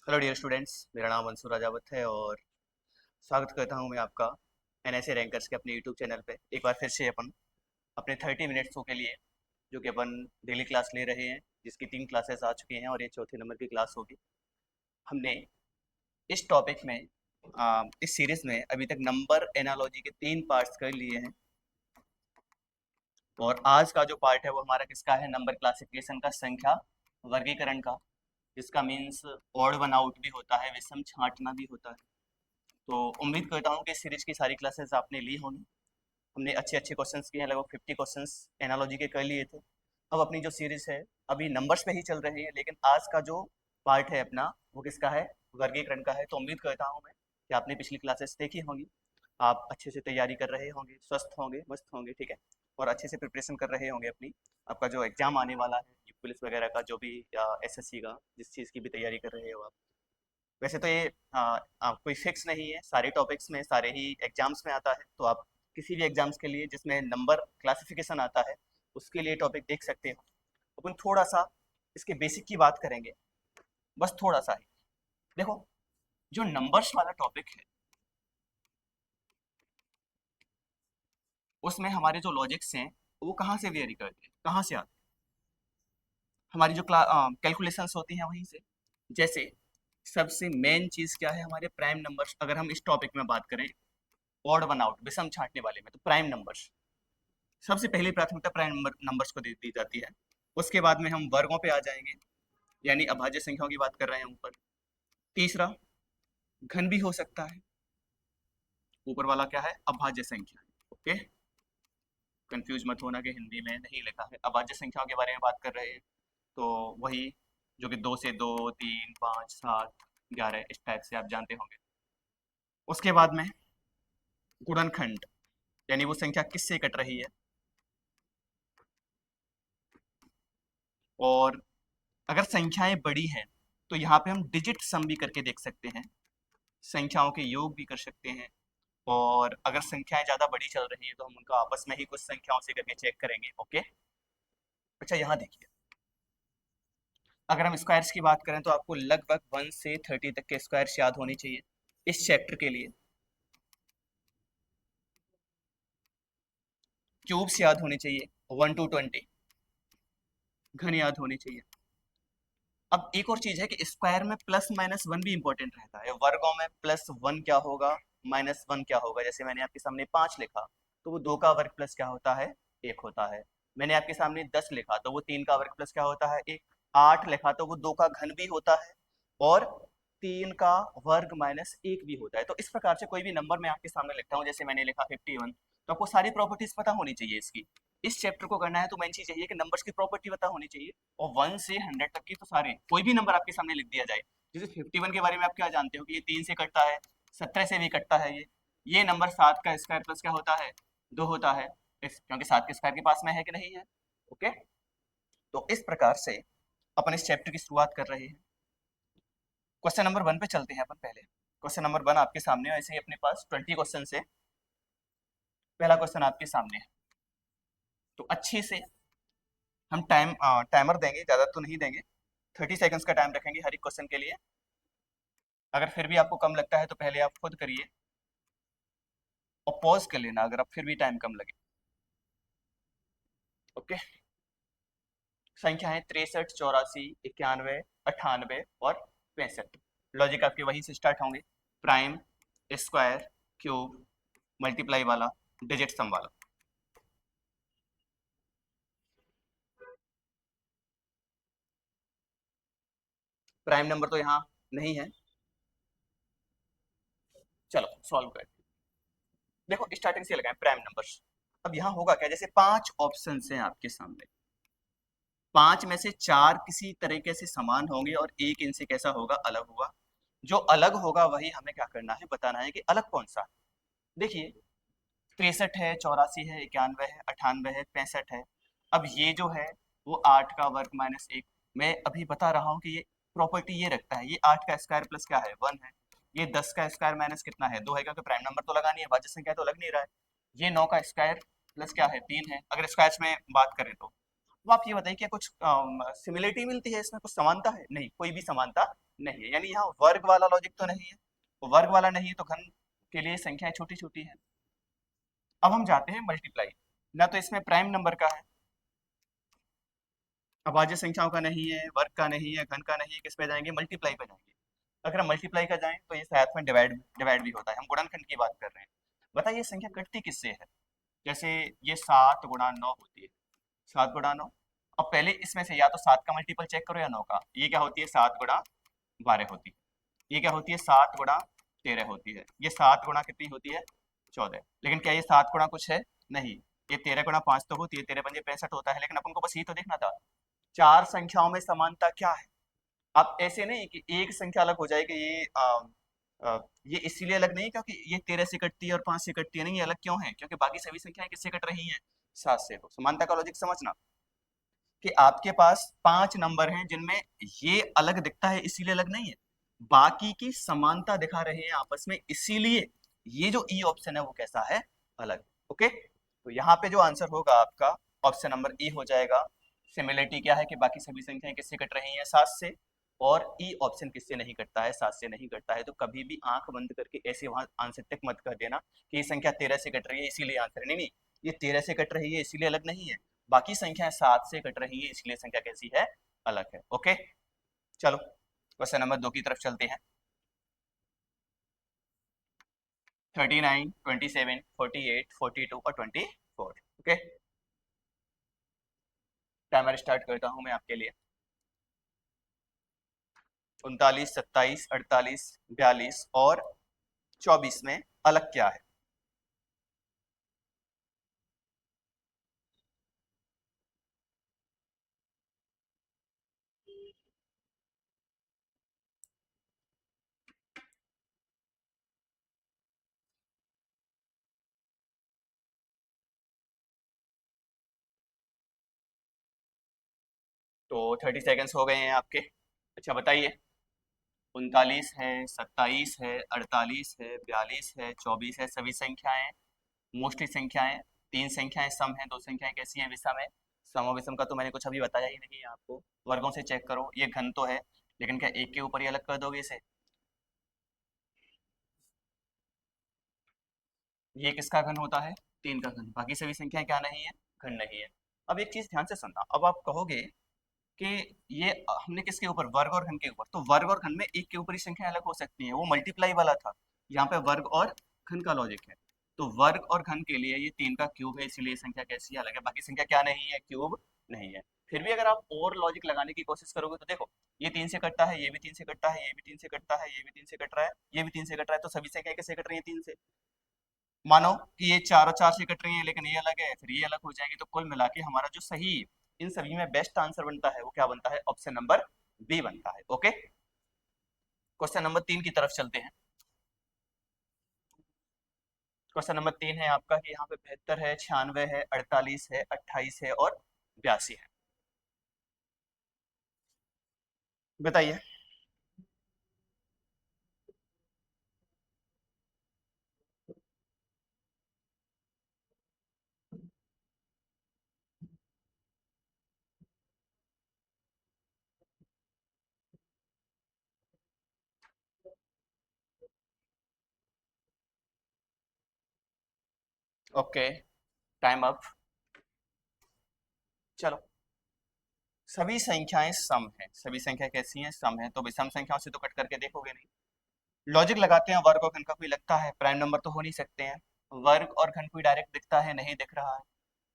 Hello dear students, मेरा नाम अंशु राजावत है और स्वागत करता हूं मैं आपका एनएसए रैंकर्स के अपने यूट्यूब चैनल पे। एक बार फिर से अपन अपने 30 मिनट्सों के लिए जो कि अपन डेली क्लास ले रहे हैं, जिसकी 3 क्लासेस आ चुकी हैं और ये चौथे नंबर की क्लास होगी। हमने इस टॉपिक में इस सीरीज में अभी तक नंबर एनालॉजी के 3 पार्ट्स कर लिए हैं और आज का जो पार्ट है वो हमारा किसका है? नंबर क्लासिफिकेशन का, संख्या वर्गीकरण का, जिसका मीन्स ऑड वन आउट भी होता है, विषम छांटना भी होता है। तो उम्मीद करता हूँ कि इस सीरीज की सारी क्लासेस आपने ली होंगी। हमने अच्छे अच्छे क्वेश्चंस किए हैं, लगभग 50 क्वेश्चंस एनालॉजी के कर लिए थे। अब अपनी जो सीरीज है अभी नंबर्स पे ही चल रही है, लेकिन आज का जो पार्ट है अपना वो किसका है? वर्गीकरण का है। तो उम्मीद करता हूँ मैं कि आपने पिछली क्लासेस देखी होंगी, आप अच्छे से तैयारी कर रहे होंगे, स्वस्थ होंगे, मस्त होंगे, ठीक है, और अच्छे से प्रिपरेशन कर रहे होंगे अपनी। आपका जो एग्जाम आने वाला है पुलिस वगैरह का, जो भी या एसएससी का, जिस चीज़ की भी तैयारी कर रहे हो आप। वैसे तो ये कोई फिक्स नहीं है, सारे टॉपिक्स में, सारे ही एग्जाम्स में आता है। तो आप किसी भी एग्जाम्स के लिए जिसमें नंबर क्लासिफिकेशन आता है उसके लिए टॉपिक देख सकते हो। अपन थोड़ा सा इसके बेसिक की बात करेंगे, बस थोड़ा सा ही। देखो, जो नंबर्स वाला टॉपिक है उसमें हमारे जो लॉजिक्स हैं वो कहाँ से वेरी करते हैं, कहाँ से आते हैं? हमारी जो कैलकुलेशंस होती हैं वहीं से। जैसे सबसे मेन चीज़ क्या है? हमारे प्राइम नंबर्स। अगर हम इस टॉपिक में बात करें ऑड वन आउट, विषम छांटने वाले में, तो प्राइम नंबर्स सबसे पहली प्राथमिकता प्राइम नंबर्स को दी जाती है। उसके बाद में हम वर्गों पे आ जाएंगे, यानी अभाज्य संख्याओं की बात कर रहे हैं ऊपर। तीसरा, घन भी हो सकता है। ऊपर वाला क्या है? अभाज्य संख्या। ओके, कंफ्यूज मत होना कि हिंदी में नहीं लिखा है। अभाज्य संख्याओं के बारे में बात कर रहे हैं, तो वही जो कि 2 से 2, 3, 5, 7, 11 इस टाइप से आप जानते होंगे। उसके बाद में गुणनखंड, यानी वो संख्या किससे कट रही है। और अगर संख्याएं बड़ी हैं तो यहाँ पे हम डिजिट सम भी करके देख सकते हैं, संख्याओं के योग भी कर सकते हैं। और अगर संख्याएं ज़्यादा बड़ी चल रही है तो हम उनका आपस में ही कुछ संख्याओं से करके चेक करेंगे। ओके, अच्छा यहाँ देखिए, अगर हम स्क्वायर्स की बात करें तो आपको लगभग 1 से 30 तक के स्क्वायर्स याद होनी चाहिए इस चैप्टर के लिए। क्यूब्स याद होने चाहिए 1 to 20, घन याद होने चाहिए। अब एक और चीज है कि स्क्वायर में प्लस माइनस वन भी इंपॉर्टेंट रहता है। वर्गों में प्लस वन क्या होगा, माइनस वन क्या होगा। जैसे मैंने आपके सामने 5 लिखा तो वो 2 का वर्ग प्लस क्या होता है? 1 होता है। मैंने आपके सामने 10 लिखा तो वो 3 का वर्ग प्लस क्या होता है? 1। 8 लिखा तो वो 2 का घन भी होता है और 3 का वर्ग माइनस 1 भी होता है। तो इस प्रकार से कोई भी नंबर मैं आपके सामने लिखता हूँ, जैसे मैंने लिखा 51, तो आपको सारी प्रॉपर्टीज पता होनी चाहिए इसकी। इस चैप्टर को करना है तो मेन चीज यही है कि नंबर्स की प्रॉपर्टी पता होनी चाहिए। और 1 से 100 तक की तो सारे, कोई भी नंबर आपके सामने लिख दिया जाए। जैसे 51 के बारे में आप क्या जानते हो कि ये 3 से कटता है, 17 से भी कटता है। ये नंबर 7 का स्क्वायर प्लस क्या होता है? 2 होता है, क्योंकि 7 के स्क्वायर के पास में है कि नहीं है। ओके, तो इस प्रकार से अपन इस चैप्टर की शुरुआत कर रहे हैं। क्वेश्चन नंबर 1 पे चलते हैं अपन पहले। क्वेश्चन नंबर 1 आपके सामने है, ऐसे ही अपने पास 20 क्वेश्चन है। पहला क्वेश्चन आपके सामने है, तो अच्छे से हम टाइमर देंगे, ज़्यादा तो नहीं देंगे, 30 सेकंड्स का टाइम रखेंगे हर एक क्वेश्चन के लिए। अगर फिर भी आपको कम लगता है तो पहले आप खुद करिए और पॉज कर लेना अगर आप फिर भी टाइम कम लगे। ओके, संख्या है 63, 84, 91, 98 और 65। लॉजिक आपके वहीं से स्टार्ट होंगे, प्राइम, स्क्वायर, क्यूब, मल्टीप्लाई वाला, डिजिट सम वाला। प्राइम नंबर तो यहाँ नहीं है, चलो सॉल्व करते हैं। देखो स्टार्टिंग से लगाएं प्राइम नंबर्स। अब यहाँ होगा क्या? जैसे 5 ऑप्शन हैं आपके सामने, 5 में से 4 किसी तरीके से समान होंगे और एक इनसे कैसा होगा? अलग होगा। जो अलग होगा वही हमें क्या करना है? बताना है कि अलग कौन सा है। देखिए, 63 है, 84 है, 91 है, 98 है, 65 है। अब ये जो है वो 8 का वर्ग माइनस 1। मैं अभी बता रहा हूँ कि ये प्रॉपर्टी ये रखता है। ये 8 का स्क्वायर प्लस क्या है? 1 है। ये 10 का स्क्वायर माइनस कितना है? 2 है, क्योंकि प्राइम नंबर तो लगा नहीं है, भाज्य संख्या तो लग नहीं रहा है। ये 9 का स्क्वायर प्लस क्या है? 3 है। अगर स्क्वायर्स में बात करें तो आप ये बताइए क्या कुछ सिमिलरिटी मिलती है इसमें? कुछ समानता है? नहीं, कोई भी समानता नहीं है, यानी यहाँ वर्ग वाला लॉजिक तो नहीं है, वर्ग वाला नहीं है तो घन के लिए संख्याएं छोटी छोटी है। अब हम जाते हैं मल्टीप्लाई, ना तो इसमें प्राइम नंबर का है, अभाज्य संख्याओं का नहीं है, वर्ग का नहीं है, घन का नहीं है, किस पे जाएंगे, मल्टीप्लाई पे जाएंगे। अगर हम मल्टीप्लाई का जाएं तो ये साथ में डिवाइड डिवाइड भी होता है, हम गुणनखंड की बात कर रहे हैं। बताइए संख्या कटती किससे है, जैसे ये 7 गुणा 9 होती है, 7 गुणा 9। अब पहले इसमें से या तो 7 का मल्टीपल चेक करो या 9 का, ये क्या होती है 7 गुणा 12 होती है, ये क्या होती है 7 गुणा 13 होती है, ये 7 गुणा कितनी होती है 14। लेकिन क्या ये 7 गुणा कुछ है, नहीं, ये 13 गुणा 5 तो होती है, 13 पंजे 65 होता है, लेकिन अपन को बस ये तो देखना था चार संख्याओं में समानता क्या है। अब ऐसे नहीं कि एक संख्या अलग हो जाएगी, ये इसीलिए अलग नहीं क्योंकि ये 13 से कटती है और 5 से कटती है, नहीं, ये अलग क्यों है क्योंकि बाकी सभी संख्याएं किससे कट रही हैं, 7 से। तो समानता का लॉजिक समझना कि आपके पास 5 नंबर हैं जिनमें ये अलग दिखता है इसीलिए अलग नहीं है, बाकी की समानता दिखा रहे हैं आपस में, इसीलिए ये जो ई ऑप्शन है वो कैसा है, अलग। ओके, तो यहाँ पे जो आंसर होगा आपका ऑप्शन नंबर ई हो जाएगा। सिमिलरिटी क्या है कि बाकी सभी संख्याएं किससे कट रही हैं, 7 से, और ई ऑप्शन किससे नहीं कटता है, 7 से नहीं कटता है। तो कभी भी आंख बंद करके ऐसे वहां आंसर टिक मत कर देना कि ये संख्या 13 से कट रही है इसीलिए आंसर है, नहीं नहीं, ये 13 से कट रही है इसीलिए अलग नहीं है, बाकी संख्याएं 7 से कट रही है इसलिए संख्या कैसी है, अलग है। ओके, चलो क्वेश्चन नंबर 2 की तरफ चलते हैं। 39, 27, 48, 42 और 24। ओके, टाइमर स्टार्ट करता हूं मैं आपके लिए। 39, 27, 48, 42 और 24 में अलग क्या है। तो 30 सेकेंड्स हो गए हैं आपके। अच्छा बताइए, 39 है, 27 है, 48 है, 42 है, 24 है, सभी संख्याएं मोस्टली संख्याएं, तीन संख्याएं सम है, दो संख्याएं कैसी हैं, विषम है। सम और विषम का तो मैंने कुछ अभी बताया ही नहीं है आपको, वर्गों से चेक करो, ये घन तो है लेकिन क्या एक के ऊपर ही अलग कर दोगे इसे, ये किसका घन होता है, तीन का घन, बाकी सभी संख्याएं क्या नहीं है, घन नहीं है। अब एक चीज ध्यान से सुनना, अब आप कहोगे कि ये हमने किसके ऊपर, वर्ग और घन के ऊपर, तो वर्ग और घन में एक के ऊपर ही संख्या अलग हो सकती है, वो मल्टीप्लाई वाला था, यहाँ पे वर्ग और घन का लॉजिक है। तो वर्ग और घन के लिए ये 3 का क्यूब है इसलिए संख्या कैसी है, अलग है, बाकी संख्या क्या नहीं है, क्यूब नहीं है। फिर भी अगर आप और लॉजिक लगाने की कोशिश करोगे तो देखो, ये 3 से कटता है, ये भी 3 से कटता है, ये भी 3 से कटता है, ये भी 3 से कट रहा है, ये भी 3 से कट रहा है, तो सभी संख्या कैसे कट रही है, 3 से। मानो कि ये 4 और 4 से कट रही है लेकिन ये अलग है, फिर ये अलग हो जाएगी, तो कुल मिला के हमारा जो सही इन सभी में बेस्ट आंसर बनता है वो क्या बनता है, ऑप्शन नंबर बी बनता है। ओके, क्वेश्चन नंबर 3 की तरफ चलते हैं। क्वेश्चन नंबर 3 है आपका कि यहाँ पे 72 है, 96 है, 48 है, 28 है और 82 है। बताइए। Okay, time up. चलो, सभी संख्याएं सम है, सभी संख्या कैसी हैं, सम है, तो विषम संख्याओं से तो कट करके देखोगे नहीं। लॉजिक लगाते हैं, वर्ग और घन का कोई लगता है, प्राइम नंबर तो हो नहीं सकते हैं, वर्ग और घन कोई डायरेक्ट दिखता है, नहीं दिख रहा है।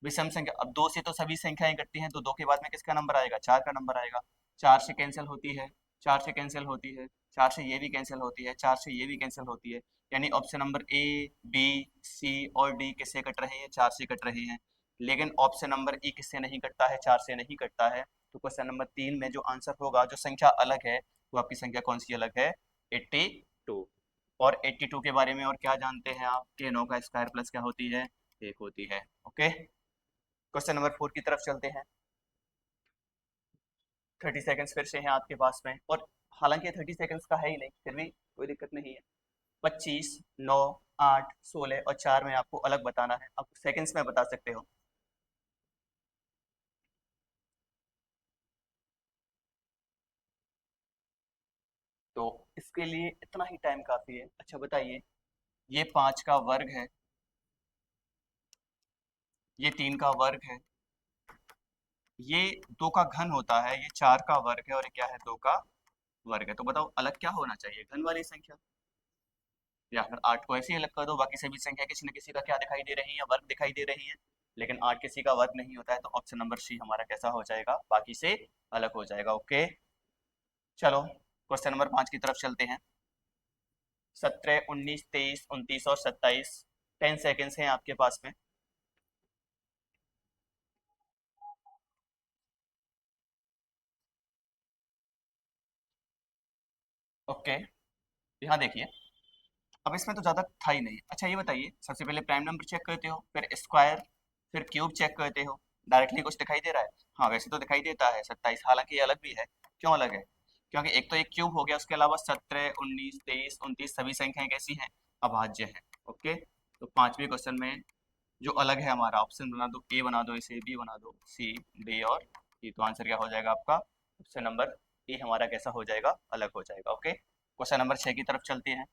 विषम संख्या, अब 2 से तो सभी संख्याएं कटती हैं, तो 2 के बाद में किसका नंबर आएगा, 4 का नंबर आएगा, 4 से कैंसिल होती है, 4 से कैंसिल होती है, 4 से ये भी कैंसिल होती है, 4 से ये भी कैंसिल होती है, यानी ऑप्शन नंबर ए, बी, सी और डी किससे कट रहे हैं, 4 से कट रहे हैं। लेकिन ऑप्शन नंबर ई किससे नहीं कटता है, 4 से नहीं कटता है। तो क्वेश्चन नंबर 3 में जो आंसर होगा, जो संख्या अलग है वो आपकी संख्या कौन सी अलग है, 82। और 82 के बारे में और क्या जानते हैं आप, कि 9 का स्क्वायर प्लस क्या होती है, 1 होती है। ओके, क्वेश्चन नंबर 4 की तरफ चलते हैं। 30 सेकेंड्स फिर से हैं आपके पास में, और हालांकि 30 सेकेंड्स का है ही नहीं, फिर भी कोई दिक्कत नहीं है। 25, 9, 8, 16 और 4 में आपको अलग बताना है, आप सेकेंड्स में बता सकते हो। तो इसके लिए इतना ही टाइम काफी है। अच्छा बताइए, ये 5 का वर्ग है, ये 3 का वर्ग है, ये 2 का घन होता है, ये 4 का वर्ग है, और ये क्या है, 2 का वर्ग है। तो बताओ अलग क्या होना चाहिए, घन वाली संख्या, या फिर 8 को ऐसे ही अलग कर दो, बाकी सभी संख्या किसी न किसी का क्या दिखाई दे रही है, वर्ग दिखाई दे रही है, लेकिन 8 किसी का वर्ग नहीं होता है, तो ऑप्शन नंबर सी हमारा कैसा हो जाएगा, बाकी से अलग हो जाएगा। ओके, चलो क्वेश्चन नंबर 5 की तरफ चलते हैं। 17, 19, 23, 29 और 27, 10 सेकेंड्स हैं आपके पास में। ओके, यहाँ देखिए, अब इसमें तो ज़्यादा था ही नहीं। अच्छा ये बताइए, सबसे पहले प्राइम नंबर चेक करते हो, फिर स्क्वायर, फिर क्यूब चेक करते हो, डायरेक्टली कुछ दिखाई दे रहा है? हाँ वैसे तो दिखाई देता है 27, हालांकि ये अलग भी है। क्यों अलग है? क्योंकि एक तो एक क्यूब हो गया, उसके अलावा 17, 19, 23, 29 सभी संख्याएं कैसी हैं, अभाज्य हैं। ओके, तो पांचवें क्वेश्चन में जो अलग है हमारा, ऑप्शन बना दो, ए बना दो, इसे बी बना दो, सी, डी और ई, तो आंसर क्या हो जाएगा आपका, ऑप्शन नंबर ए हमारा कैसा हो जाएगा, अलग हो जाएगा। ओके, क्वेश्चन नंबर 6 की तरफ चलते हैं।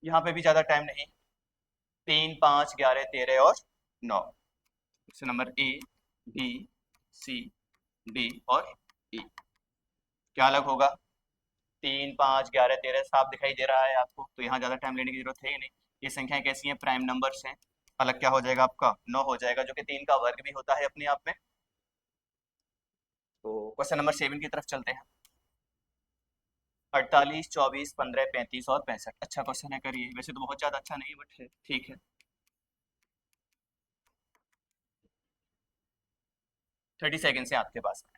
यहाँ पे भी ज़्यादा टाइम नहीं, 3, 5, 11, 13 और 9, option number A, B, C, D और ई, क्या अलग होगा? 3, 5, 11, 13 साफ दिखाई दे रहा है आपको, तो यहाँ ज़्यादा टाइम लेने की जरूरत है ही नहीं। ये संख्याएं कैसी हैं, प्राइम नंबर्स हैं। अलग क्या हो जाएगा आपका, 9 हो जाएगा, जो कि 3 का वर्ग भी होता है अपने आप में। तो क्वेश्चन नंबर 7 की तरफ चलते हैं। 48, 24, 15, 35 और 65, अच्छा क्वेश्चन है, करिए। वैसे तो बहुत ज़्यादा अच्छा नहीं, बट है ठीक है। 30 सेकेंड से आपके पास में।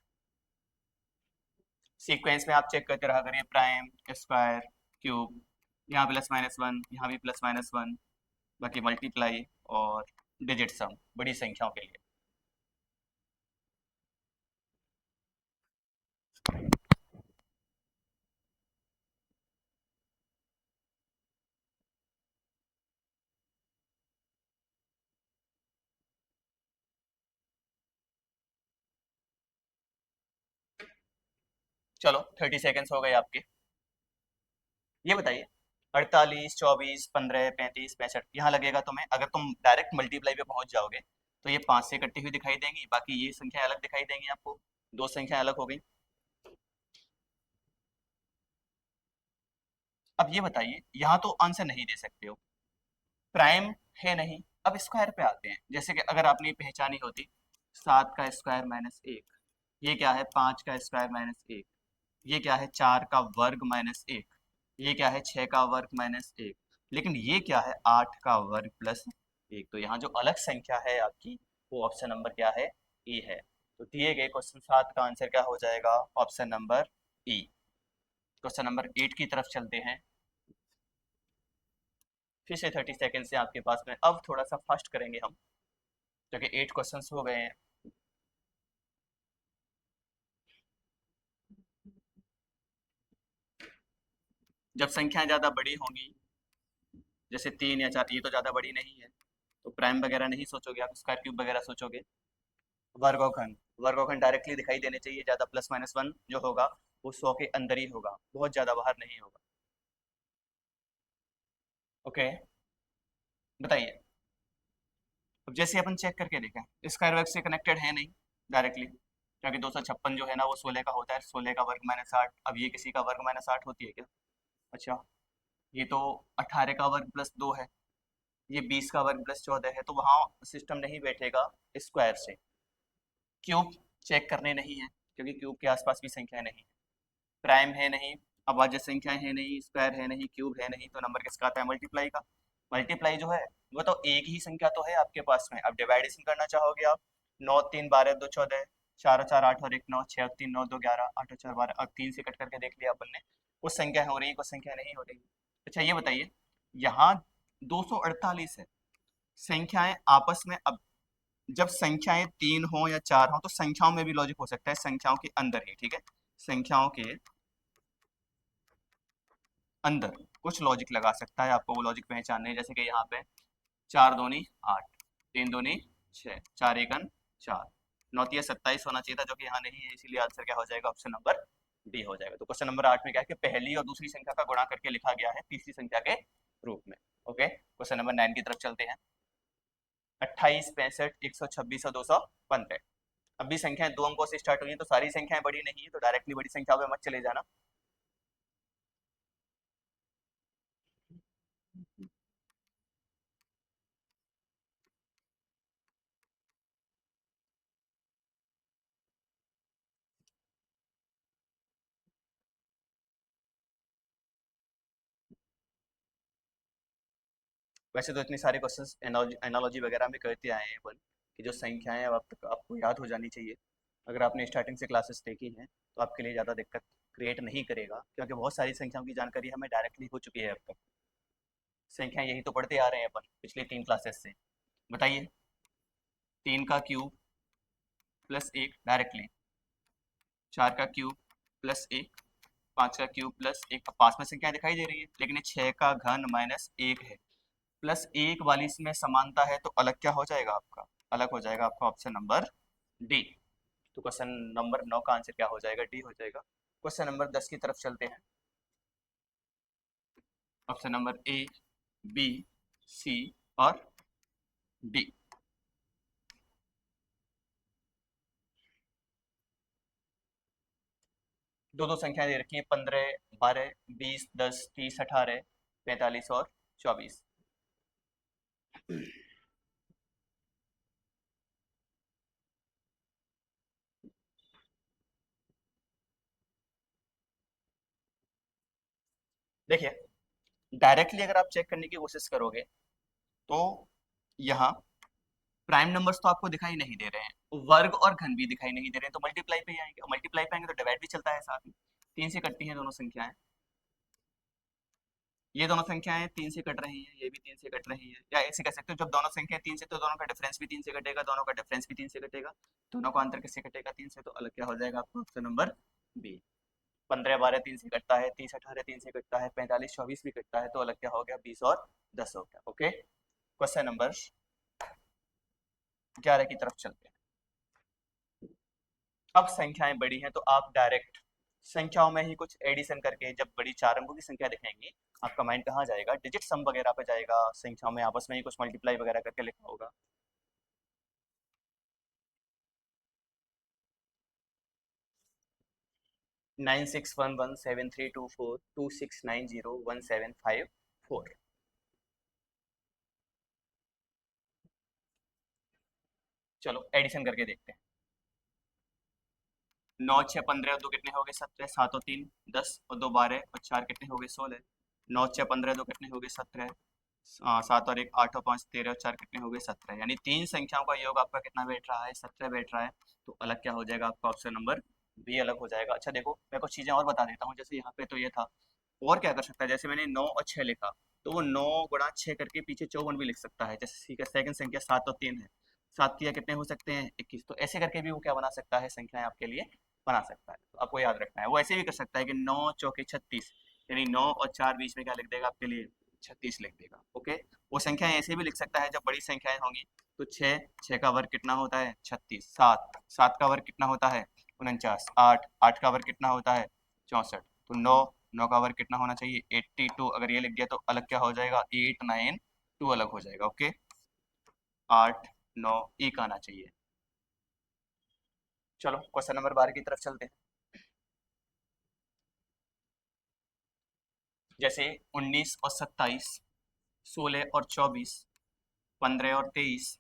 सीक्वेंस में आप चेक करते रहा करिए, प्राइम, स्क्वायर, क्यूब, यहाँ +-1, यहाँ भी +-1, बाकी मल्टीप्लाई और डिजिट सम बड़ी संख्याओं के लिए। चलो 30 सेकेंड्स हो गए आपके। ये बताइए, 48, 24, 15, 35, 65 यहाँ लगेगा तुम्हें, अगर तुम डायरेक्ट मल्टीप्लाई पे पहुंच जाओगे तो ये 5 से कट्टी हुई दिखाई देंगी, बाकी ये संख्या अलग दिखाई देंगी आपको, दो संख्या अलग हो गई। अब ये बताइए, यहाँ तो आंसर नहीं दे सकते हो, प्राइम है नहीं। अब स्क्वायर पे आते हैं, जैसे कि अगर आपने ये पहचानी होती, 7 का स्क्वायर माइनस 1, ये क्या है, 5 का स्क्वायर माइनस 1, ये क्या है, 4 का वर्ग माइनस 1, ये क्या है, 6 का वर्ग माइनस 1, लेकिन ये क्या है, 8 का वर्ग प्लस 1। तो यहाँ जो अलग संख्या है आपकी, वो ऑप्शन नंबर क्या है, ई है। तो दिए गए क्वेश्चन 7 का आंसर क्या हो जाएगा, ऑप्शन नंबर ई। क्वेश्चन नंबर 8 की तरफ चलते हैं। फिर से 30 सेकेंड से आपके पास में, अब थोड़ा सा फास्ट करेंगे हम, क्योंकि 8 क्वेश्चंस हो गए हैं। जब संख्याएं ज़्यादा बड़ी होंगी, जैसे 3 या 4, ये तो ज़्यादा बड़ी नहीं है, तो प्राइम वगैरह नहीं सोचोगे आप, स्क्वायर क्यूब वगैरह सोचोगे। वर्ग और घन, वर्ग और घन डायरेक्टली दिखाई देने चाहिए, ज़्यादा +-1 जो होगा वो 100 के अंदर ही होगा, बहुत ज़्यादा बाहर नहीं होगा। ओके, बताइए, अब जैसे अपन चेक करके देखें, स्क्वायर वर्ग से कनेक्टेड है नहीं डायरेक्टली, क्योंकि 256 जो है ना वो 16 का होता है, 16 का वर्ग -8, अब ये किसी का वर्ग -8 होती है क्या? अच्छा, ये तो 18 का वर्ग +2 है, ये 20 का वर्ग +14 है, तो वहाँ सिस्टम नहीं बैठेगा स्क्वायर से। क्यूब चेक करने नहीं है, क्योंकि क्यूब के आसपास भी संख्या नहीं है, प्राइम है नहीं, अभाज्य संख्या है नहीं, स्क्वायर है नहीं, क्यूब है नहीं, तो नंबर किसका आता है, मल्टीप्लाई का। मल्टीप्लाई जो है वो तो एक ही संख्या तो है आपके पास में, अब डिवाइडेशन करना चाहोगे आप, 9, 3, 12, 2, 14, 4, 4, 8 और 1, 9, 6, 3, 9, 2, 11, 8, 4, 12, अब 3 से कट करके देख लिया अपन ने, कुछ संख्या हो रही है, कुछ संख्या नहीं हो रही। अच्छा ये बताइए, यहाँ 248 है, संख्याएं आपस में, अब जब संख्याएं 3 हो या 4 हो, तो संख्याओं में भी लॉजिक हो सकता है, संख्याओं के अंदर ही, ठीक है, संख्याओं के अंदर कुछ लॉजिक लगा सकता है, आपको वो लॉजिक पहचानने हैं। जैसे कि यहाँ पे 4 दूनी 8, 3 दूनी 6, 4 एकन 4, 9 तिया 27 होना चाहिए था, जो कि यहाँ नहीं है, इसीलिए आंसर क्या हो जाएगा, ऑप्शन नंबर डी हो जाएगा। तो क्वेश्चन नंबर 8 में क्या है कि पहली और दूसरी संख्या का गुणा करके लिखा गया है तीसरी संख्या के रूप में। ओके, क्वेश्चन नंबर 9 की तरफ चलते हैं। 28, 65, 126 और 215। अब भी संख्याएं दो अंकों से स्टार्ट हुई हैं, तो सारी संख्याएं बड़ी नहीं है, तो डायरेक्टली बड़ी संख्याओं में मत चले जाना। वैसे तो इतने सारे क्वेश्चंस एनालॉजी वगैरह में करते आए हैं अपन, कि जो संख्याएं अब तक आपको याद हो जानी चाहिए। अगर आपने स्टार्टिंग से क्लासेस देखी हैं तो आपके लिए ज़्यादा दिक्कत क्रिएट नहीं करेगा, क्योंकि बहुत सारी संख्याओं की जानकारी हमें डायरेक्टली हो चुकी है अब तक। संख्याएं यही तो पढ़ते आ रहे हैं अपन पिछले 3 क्लासेस से। बताइए, 3 का क्यूब प्लस 1 डायरेक्टली, 4 का क्यूब प्लस 1, 5 का क्यूब प्लस 1। अब पास में संख्या दिखाई दे रही है, लेकिन ये 6 का घन माइनस 1 है। प्लस 1 वाली इसमें समानता है, तो अलग क्या हो जाएगा आपका? अलग हो जाएगा आपका ऑप्शन नंबर डी। तो क्वेश्चन नंबर 9 का आंसर क्या हो जाएगा? डी हो जाएगा। क्वेश्चन नंबर 10 की तरफ चलते हैं। ऑप्शन नंबर ए, बी, सी और डी। दो दो संख्याएं दे रखी हैं, 15, 12, 20, 10, 30, 18, 45 और 24। देखिए, डायरेक्टली अगर आप चेक करने की कोशिश करोगे तो यहाँ प्राइम नंबर्स तो आपको दिखाई नहीं दे रहे हैं, वर्ग और घन भी दिखाई नहीं दे रहे हैं, तो मल्टीप्लाई पे ही आएंगे, और मल्टीप्लाई पे आएंगे तो डिवाइड भी चलता है साथ में। 3 से कटती हैं दोनों संख्याएं। ये दोनों संख्याएं 3 से कट रही हैं, ये भी 3 से कट रही है, या ऐसे कह सकते हो जब दोनों संख्याएं 3 से, तो दोनों का डिफरेंस भी 3 से कटेगा, दोनों का डिफरेंस भी 3 से कटेगा, दोनों का अंतर किससे कटेगा? 3 से। तो अलग क्या हो जाएगा आपका? Option number B. 15, 12 3 से कटता है, 30, 18 3 से कटता है, 45, 24 भी कटता है, तो अलग क्या हो गया? 20 और 10 हो गया। ओके, क्वेश्चन नंबर 11 की तरफ चलते हैं। अब संख्याएं बड़ी हैं, तो आप डायरेक्ट संख्याओं में ही कुछ एडिशन करके, जब बड़ी 4 अंकों की संख्या दिखाएंगी, आपका माइंड कहाँ जाएगा? डिजिट सम वगैरह पे जाएगा, संख्याओं में आपस में ही कुछ मल्टीप्लाई वगैरह करके लिखा होगा। Nine six one one seven three two four two six nine zero one seven five four. चलो एडिशन करके देखते हैं। 9, 6, 15 और 2 कितने हो गए? 17, 7 और 3 10 और 2 12 और 4 कितने हो गए? 16। 9, 6, 15 2 कितने हो गए? 17। 7 और 1 8 और 5 13 और 4 कितने हो गए? 17। यानी तीन संख्याओं का योग आपका कितना बैठ रहा है? 17 बैठ रहा है। तो अलग क्या हो जाएगा आपका? ऑप्शन नंबर बी अलग हो जाएगा। अच्छा देखो, मैं कुछ चीजें और बता देता हूँ। जैसे यहाँ पे तो ये था, और क्या कर सकता है? जैसे मैंने 9 और 6 लिखा, तो वो 9 गुणा 6 करके पीछे 54 भी लिख सकता है। जैसे ठीक है, सेकंड संख्या 7 और 3 है, 7 तिया कितने हो सकते हैं? 21। तो ऐसे करके भी वो क्या बना सकता है? संख्याएं आपके लिए बना सकता है। तो आपको याद रखना है। वो ऐसे भी कर सकता है कि 9 चौके 36, यानी 9 और 4 बीच में क्या लिख देगा आपके लिए? 36 लिख देगा। ओके, वो संख्याएं ऐसे भी लिख सकता है जब बड़ी संख्याएं होंगी। तो 6, 6 का वर्ग कितना होता है? 36। 7, 7 का वर्ग कितना होता है? 49। 8, 8 का वर्ग कितना होता है? 64। तो 9, 9 का वर्ग कितना होना चाहिए? 82। अगर ये लिख दिया तो अलग क्या हो जाएगा? 8 9 2 अलग हो जाएगा। ओके, 8 9 1 आना चाहिए। चलो क्वेश्चन नंबर 12 की तरफ चलते हैं। जैसे 19 और 27, 16 और 24, 15 और 23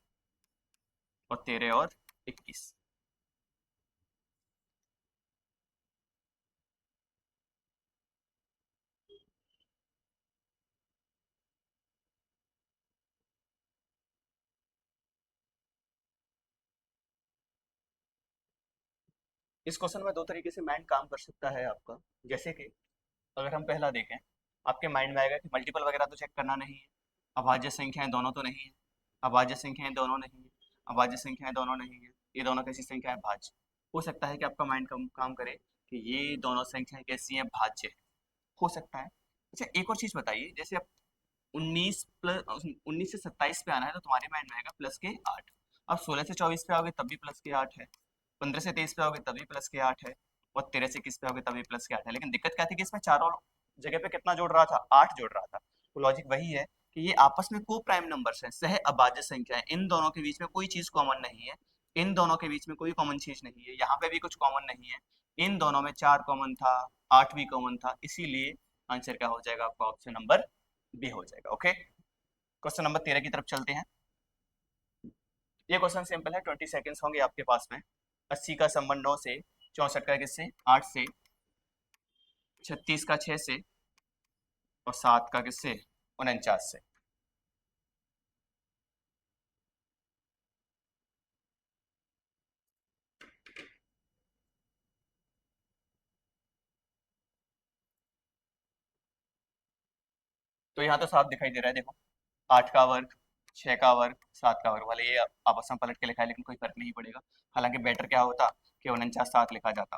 और 13 और 21। इस क्वेश्चन में दो तरीके से माइंड काम कर सकता है आपका। जैसे कि अगर हम पहला देखें, आपके माइंड में आएगा कि मल्टीपल वगैरह तो चेक करना नहीं है, अभाज्य संख्याएं दोनों तो नहीं है, अभाज्य संख्याएं दोनों नहीं है, अभाज्य संख्याएं दोनों नहीं है, ये दोनों कैसी संख्या है? भाज्य। हो सकता है कि आपका माइंड काम करे कि ये दोनों संख्याएं कैसी हैं? भाज्य है। हो सकता है। अच्छा एक और चीज बताइए, जैसे अब 19 से 27 पे आना है, तो तुम्हारे माइंड में आएगा प्लस के 8। अब 16 से 24 पे आओगे तब भी प्लस के 8 है, 15 से 23 पे आओगे तब भी प्लस के 8 है, और 13 से किस पे होगी तभी प्लस के 8 है। लेकिन दिक्कत क्या थी कि इसमें चारों जगह पे कितना जोड़ रहा था, 8 जोड़ रहा था। तो लॉजिक वही है कि ये आपस में को प्राइम नंबर्स हैं, सह अभाज्य संख्या है, इन दोनों के बीच में कोई चीज कॉमन नहीं है, इन दोनों के बीच में कोई कॉमन चीज नहीं है, यहाँ पे भी कुछ कॉमन नहीं है, इन दोनों में 4 कॉमन था, 8 भी कॉमन था, इसीलिए आंसर क्या हो जाएगा आपका, ऑप्शन नंबर बी हो जाएगा। ओके, क्वेश्चन नंबर 13 की तरफ चलते हैं। ये क्वेश्चन सिंपल है, 20 सेकेंड्स होंगे आपके पास में। 80 का संबंध 9 से, 64 का किससे, 8 से, 36 का 6 से, और 7 का किससे, 49 से। तो यहाँ तो साफ दिखाई दे रहा है, देखो 8 का वर्ग, 6 का वर्ग, 7 का वर्ग वाले ये आपस में पलट के लिखा है, लेकिन कोई फर्क नहीं पड़ेगा। हालांकि बेटर क्या होता कि 49 7 लिखा जाता।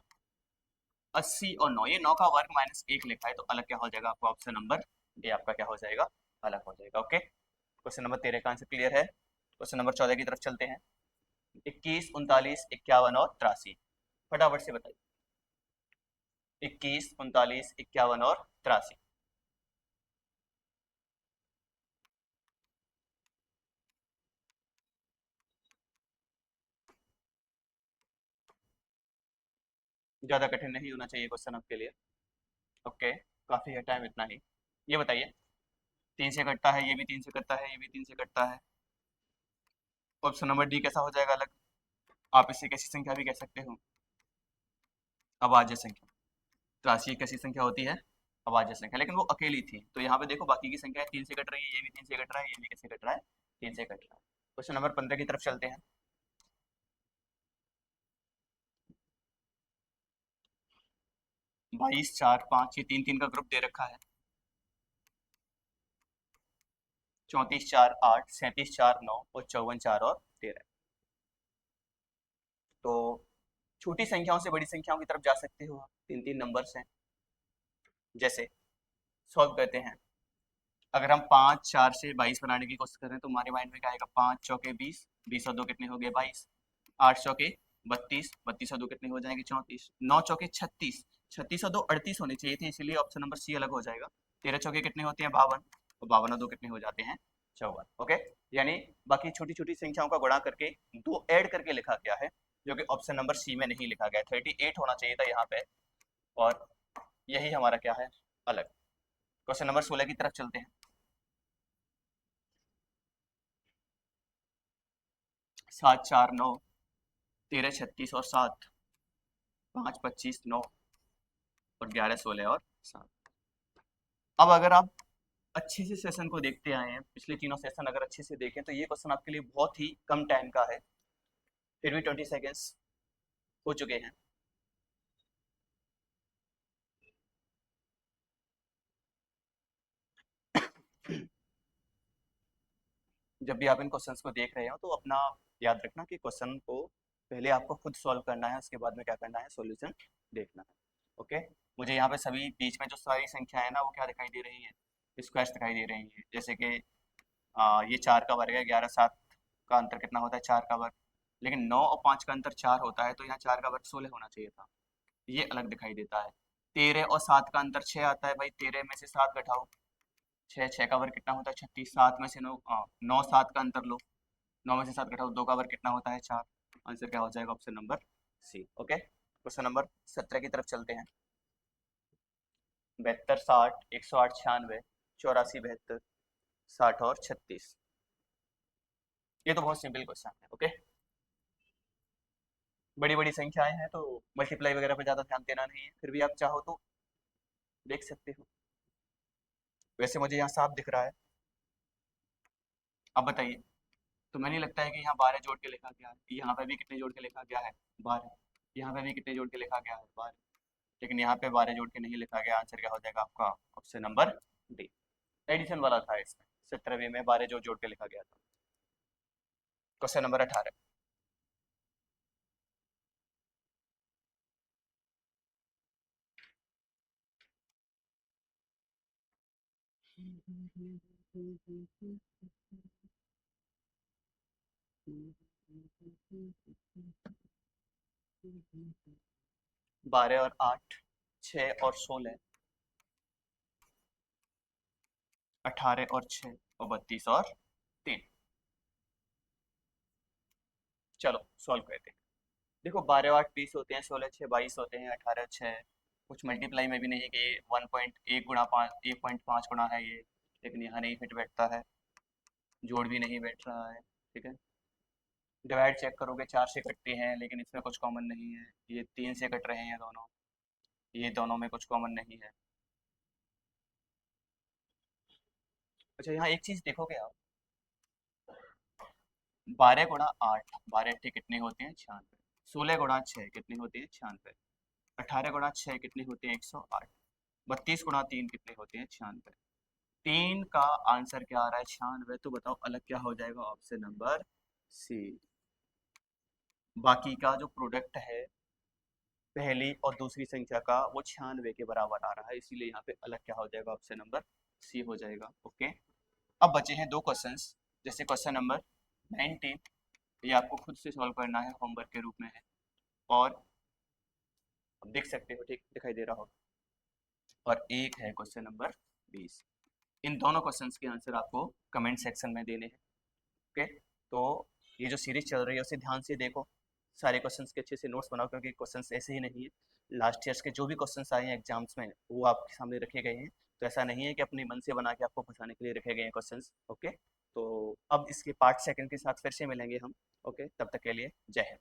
80 और 9, ये 9 का वर्ग माइनस 1 लिखा है, तो अलग क्या हो जाएगा आपको, ऑप्शन नंबर ए आपका क्या हो जाएगा, अलग हो जाएगा। ओके, क्वेश्चन नंबर 13 का आंसर क्लियर है। क्वेश्चन नंबर 14 की तरफ चलते हैं। 21, 39, 51 और 83, फटाफट से बताइए। 21, 39, 51 और 83। ज्यादा कठिन नहीं होना चाहिए क्वेश्चन आपके लिए। ओके, काफी है टाइम इतना ही। ये बताइए, 3 से कटता है, ये भी 3 से कटता है, ये भी 3 से कटता है, ऑप्शन नंबर डी कैसा हो जाएगा अलग। आप इसे कैसी संख्या भी कह सकते हो, अभाज्य संख्या। 83 एक कैसी संख्या होती है, अभाज्य संख्या, लेकिन वो अकेली थी। तो यहाँ पे देखो बाकी की संख्या 3 से कट रही है, ये भी 3 से कट रहा है, ये भी कैसे कट रहा है, 3 से कट रहा है। क्वेश्चन नंबर 15 की तरफ चलते हैं। 22, 4, 5, ये 3 3 का ग्रुप दे रखा है। 34, 4, 8, 37, 4, 9 और 54, 4 और 13। तो छोटी संख्याओं से बड़ी संख्याओं की तरफ जा सकते हो आप, 3 3 नंबर्स हैं। जैसे सॉल्व करते हैं, अगर हम 5, 4 से 22 बनाने की कोशिश करें तो हमारे माइंड में क्या आएगा, 5 चौके 20, 20 और 2 कितने हो गए 22, 8 चौके 32, 32 और 2 कितने हो जाएंगे 34, 9 चौके 36, 36 और 2 38 होने चाहिए थे, इसीलिए ऑप्शन नंबर सी अलग हो जाएगा। 13 चौके कितने होते हैं 52, और 52 और 2 कितने हो जाते हैं 54। ओके, यानी बाकी छोटी छोटी संख्याओं का गुणा करके दो ऐड करके लिखा गया है, जो कि ऑप्शन नंबर सी में नहीं लिखा गया। 38 होना चाहिए था यहाँ पे, और यही हमारा क्या है, अलग। क्वेश्चन नंबर 16 की तरफ चलते हैं। 7, 4, 9, 13, 36 और 7, 5, 25, 9 और 11, 16 और 7। अब अगर आप अच्छे से सेशन को देखते आए हैं, पिछले तीनों सेशन अगर अच्छे से देखें, तो ये क्वेश्चन आपके लिए बहुत ही कम टाइम का है, फिर भी 20 सेकेंड्स हो चुके हैं। जब भी आप इन क्वेश्चंस को देख रहे हो तो अपना याद रखना कि क्वेश्चन को पहले आपको खुद सॉल्व करना है, उसके बाद में क्या करना है, सॉल्यूशन देखना है। ओके, मुझे यहाँ पे सभी बीच में जो सारी संख्या है ना, वो क्या दिखाई दे रही है, स्क्वायर्स दिखाई दे रही है। जैसे कि ये 4 का वर्ग है, 11 7 का अंतर कितना होता है 4 का वर्ग, लेकिन 9 और 5 का अंतर 4 होता है, तो यहाँ 4 का वर्ग 16 होना चाहिए था, ये अलग दिखाई देता है। 13 और 7 का अंतर 6 आता है, भाई 13 में से 7 घटाओ, 6, 6 का वर्ग कितना होता है 36, 7 में से 9, 9 7 का अंतर लो, 9 में से 7 घटाओ, 2 का वर्ग कितना होता है 4। आंसर क्या हो जाएगा, option number C. Okay, question number 17 की तरफ चलते हैं। 72, 60, 108, 96, 84, 72, 60 और 36। ये तो बहुत सिंपल क्वेश्चन है। ओके, बड़ी बड़ी संख्याएं हैं तो मल्टीप्लाई वगैरह पर ज़्यादा ध्यान देना नहीं है, फिर भी आप चाहो तो देख सकते हो। वैसे मुझे यहाँ साफ दिख रहा है, अब बताइए, तुम्हें नहीं लगता है कि यहाँ 12 जोड़ के लिखा गया है, यहाँ पे भी कितने जोड़ के लिखा गया है 12, यहाँ पे भी कितने जोड़ के लिखा गया है 12, लेकिन यहाँ पे 12 जोड़ के नहीं लिखा गया। आंसर क्या हो जाएगा आपका, ऑप्शन नंबर डी, एडिशन वाला था इसमें, 17वीं में 12 जोड़ जोड़ के लिखा गया था। Question number 18। 12 और 8, 6 और 16, 18 और 6 और 32 और 3। चलो सॉल्व करते हैं। देखो 12 और 8 20 होते हैं, 16 6 22 होते हैं, 18 6 कुछ मल्टीप्लाई में भी नहीं है कि 1.1 गुणा 5 1.5 गुणा है ये, लेकिन यहाँ नहीं फिट बैठता है, जोड़ भी नहीं बैठ रहा है। ठीक है, डिवाइड चेक करोगे 4 से कटती हैं, लेकिन इसमें कुछ कॉमन नहीं है। ये 3 से कट रहे हैं दोनों, ये दोनों में कुछ कॉमन नहीं है। अच्छा यहाँ एक चीज देखोगे आप, 12 गुणा 8, 12 अट्ठे कितनी होती हैं 96, 16 गुणा 6 कितनी होती है 96, 18 गुणा 6 कितनी होती है 108, 32 गुणा 3 कितनी होती है 96। 3 का आंसर क्या आ रहा है 96, तो बताओ अलग क्या हो जाएगा, ऑप्शन नंबर सी। बाकी का जो प्रोडक्ट है पहली और दूसरी संख्या का वो 96 के बराबर आ रहा है, इसीलिए यहाँ पे अलग क्या हो जाएगा, ऑप्शन नंबर सी हो जाएगा। ओके, अब बचे हैं दो क्वेश्चंस, जैसे क्वेश्चन नंबर 19, ये आपको खुद से सॉल्व करना है, होमवर्क के रूप में है, और आप देख सकते हो, ठीक दिखाई दे रहा हो। और एक है क्वेश्चन नंबर 20, इन दोनों क्वेश्चंस के आंसर आपको कमेंट सेक्शन में देने हैं। ओके, तो ये जो सीरीज चल रही है उसे ध्यान से देखो, सारे क्वेश्चंस के अच्छे से नोट्स बनाओ, क्योंकि क्वेश्चंस ऐसे ही नहीं है, लास्ट ईयर्स के जो भी क्वेश्चंस आए हैं एग्जाम्स में वो आपके सामने रखे गए हैं, तो ऐसा नहीं है कि अपने मन से बना के आपको फंसाने के लिए रखे गए हैं क्वेश्चंस। ओके, तो अब इसके पार्ट सेकंड के साथ फिर से मिलेंगे हम। ओके, तब तक के लिए जय हिंद।